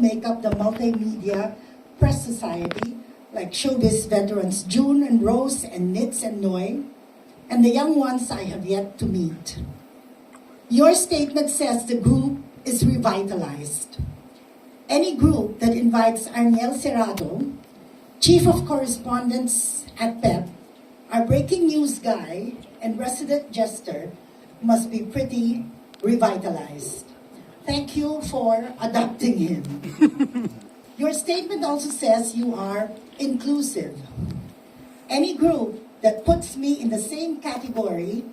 make up the multimedia press society, like showbiz veterans June and Rose and Nitz and Noy, and the young ones I have yet to meet. Your statement says the group is revitalized. Any group that invites Arniel Serrado, Chief of Correspondence at PEP, our breaking news guy and resident jester, must be pretty revitalized. Thank you for adopting him. Your statement also says you are inclusive. Any group that puts me in the same category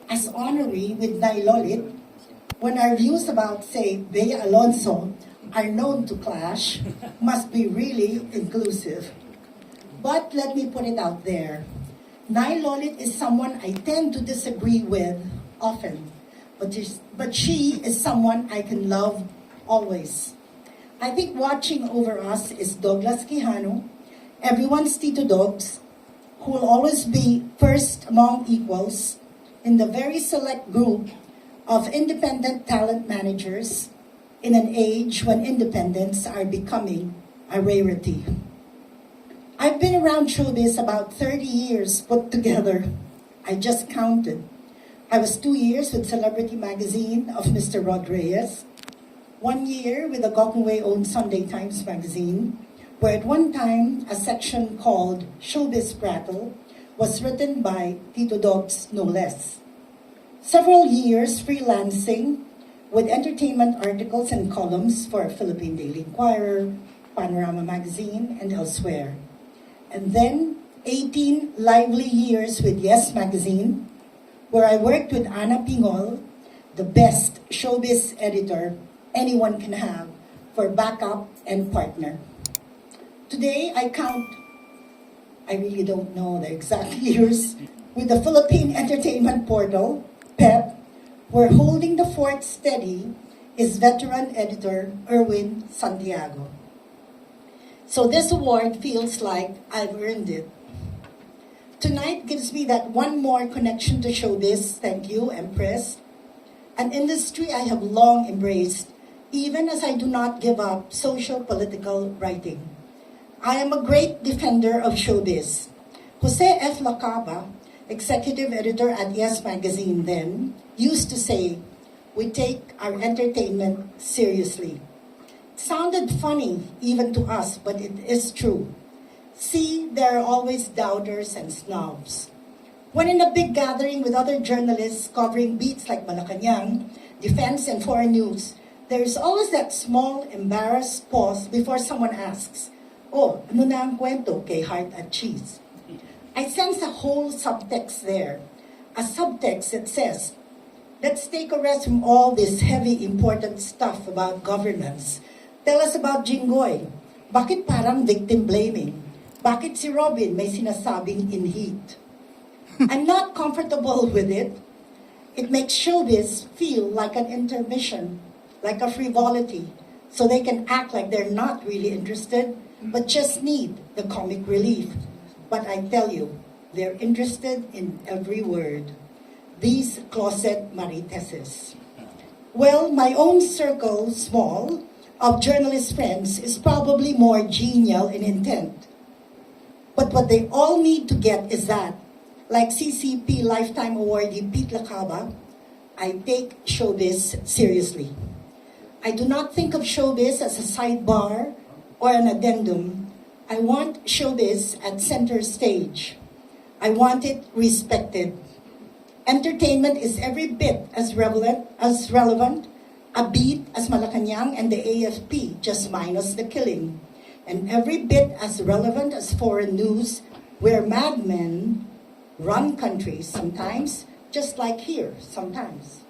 as honorary with Nailolit, when our views about, say, Bea Alonso are known to clash, must be really inclusive. But let me put it out there. Nailolit is someone I tend to disagree with often, but she is someone I can love always. I think watching over us is Douglas Quijano, everyone's Tito Dogs, who will always be first among equals in the very select group of independent talent managers in an age when independents are becoming a rarity. I've been around showbiz about 30 years put together. I just counted. I was 2 years with Celebrity Magazine of Mr. Rod Reyes, 1 year with the Gokongwei-owned Sunday Times magazine, where at one time a section called Showbiz Prattle was written by Tito Dogs no less. Several years freelancing with entertainment articles and columns for Philippine Daily Inquirer, Panorama Magazine, and elsewhere. And then 18 lively years with Yes Magazine, where I worked with Ana Pingol, the best showbiz editor anyone can have, for backup and partner. Today, I count, I really don't know the exact years, with the Philippine Entertainment Portal, PEP, where holding the fort steady is veteran editor Erwin Santiago. So this award feels like I've earned it. Tonight gives me that one more connection to showbiz, thank you, MMPRESS, an industry I have long embraced, even as I do not give up social political writing. I am a great defender of showbiz. Jose F. Lacaba, executive editor at Yes Magazine then, used to say, "We take our entertainment seriously." It sounded funny even to us, but it is true. See, there are always doubters and snobs. When in a big gathering with other journalists covering beats like Malacanang, defense, and foreign news, there is always that small, embarrassed pause before someone asks, "Oh, ano na ang kwento kay Heart at Cheese?" I sense a whole subtext there, a subtext that says, let's take a rest from all this heavy, important stuff about governance. Tell us about Jinggoy. Bakit parang victim blaming? Bakit si Robin may sinasabing in heat? I'm not comfortable with it. It makes showbiz feel like an intermission, like a frivolity, so they can act like they're not really interested, but just need the comic relief. But I tell you, they're interested in every word. These closet mariteses. Well, my own circle, small, of journalist friends is probably more genial in intent. But what they all need to get is that, like CCP Lifetime Awardee Pete Lacaba, I take showbiz seriously. I do not think of showbiz as a sidebar or an addendum. I want showbiz at center stage. I want it respected. Entertainment is every bit as relevant, a beat as Malacanang and the AFP, just minus the killing. And every bit as relevant as foreign news, where madmen run countries sometimes, just like here sometimes.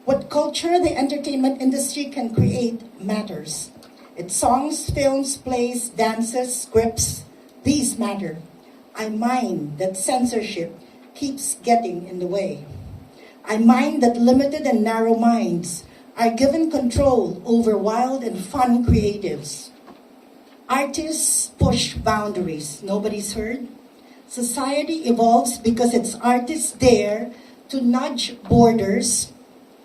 What culture the entertainment industry can create matters. It's songs, films, plays, dances, scripts, these matter. I mind that censorship keeps getting in the way. I mind that limited and narrow minds are given control over wild and fun creatives. Artists push boundaries. Nobody's heard? Society evolves because its artists dare to nudge borders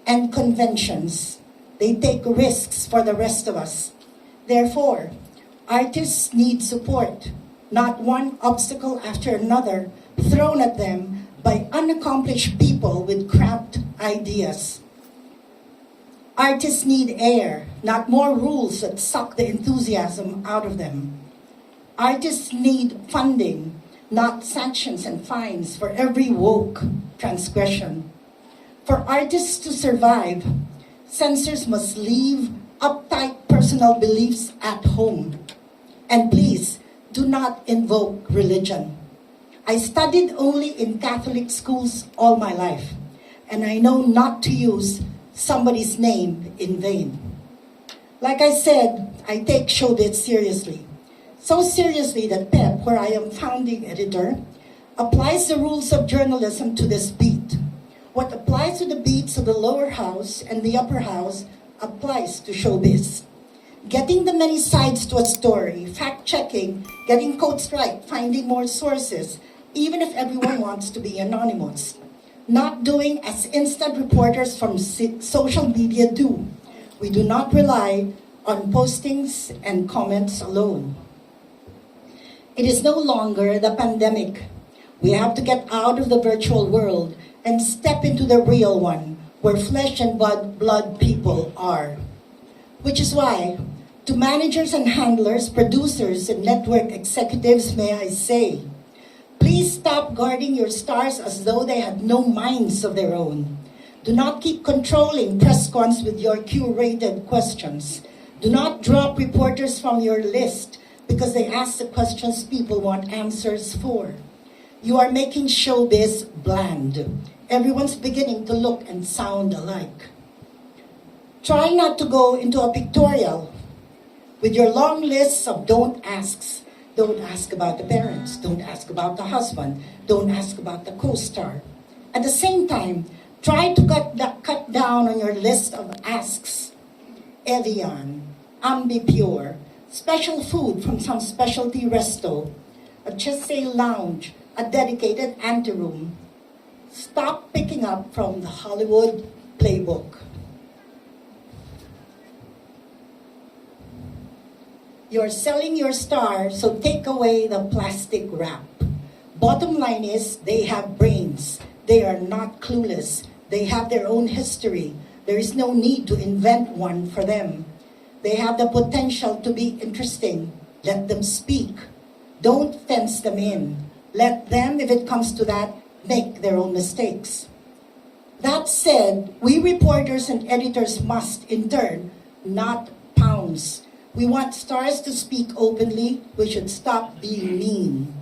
and conventions. They take risks for the rest of us. Therefore, artists need support, not one obstacle after another thrown at them by unaccomplished people with cramped ideas. Artists need air, not more rules that suck the enthusiasm out of them. Artists need funding, not sanctions and fines for every woke transgression. For artists to survive, censors must leave uptight personal beliefs at home. And please, do not invoke religion. I studied only in Catholic schools all my life, and I know not to use somebody's name in vain. Like I said, I take showbiz seriously. So seriously that PEP, where I am founding editor, applies the rules of journalism to this beat. What applies to the beats of the lower house and the upper house applies to showbiz. Getting the many sides to a story, fact-checking, getting quotes right, finding more sources, even if everyone wants to be anonymous. Not doing as instant reporters from social media do. We do not rely on postings and comments alone. It is no longer the pandemic. We have to get out of the virtual world and step into the real one, where flesh and blood people are. Which is why, to managers and handlers, producers and network executives, may I say, please stop guarding your stars as though they had no minds of their own. Do not keep controlling press cons with your curated questions. Do not drop reporters from your list because they ask the questions people want answers for. You are making showbiz bland. Everyone's beginning to look and sound alike. Try not to go into a pictorial with your long lists of don't asks. Don't ask about the parents. Don't ask about the husband. Don't ask about the co-star. At the same time, try to cut down on your list of asks. Evian, Ambipure, special food from some specialty resto, a Chessay lounge, a dedicated anteroom. Stop picking up from the Hollywood playbook. You're selling your star, so take away the plastic wrap. Bottom line is, they have brains. They are not clueless. They have their own history. There is no need to invent one for them. They have the potential to be interesting. Let them speak. Don't fence them in. Let them, if it comes to that, make their own mistakes. That said, we reporters and editors must, in turn, not pounce. We want stars to speak openly. We should stop being mean.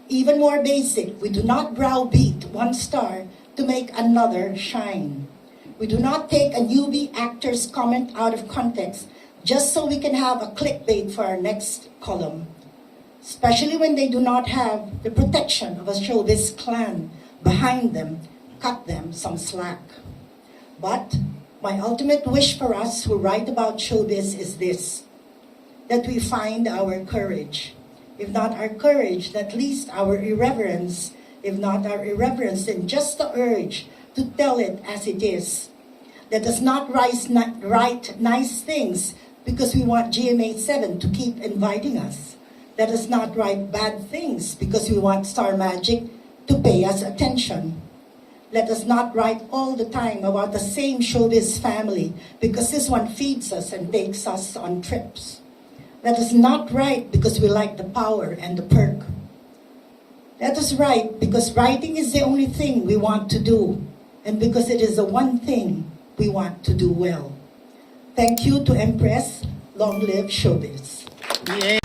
Even more basic, we do not browbeat one star to make another shine. We do not take a newbie actor's comment out of context just so we can have a clickbait for our next column, especially when they do not have the protection of a showbiz clan behind them. Cut them some slack. But my ultimate wish for us who write about showbiz is this: that we find our courage. If not our courage, at least our irreverence. If not our irreverence, then just the urge to tell it as it is. Let us not write nice things because we want GMA7 to keep inviting us. Let us not write bad things because we want Star Magic to pay us attention. Let us not write all the time about the same showbiz family because this one feeds us and takes us on trips. Let us not write because we like the power and the perk. Let us write because writing is the only thing we want to do, and because it is the one thing we want to do well. Thank you to MMPRESS. Long live showbiz. Yeah.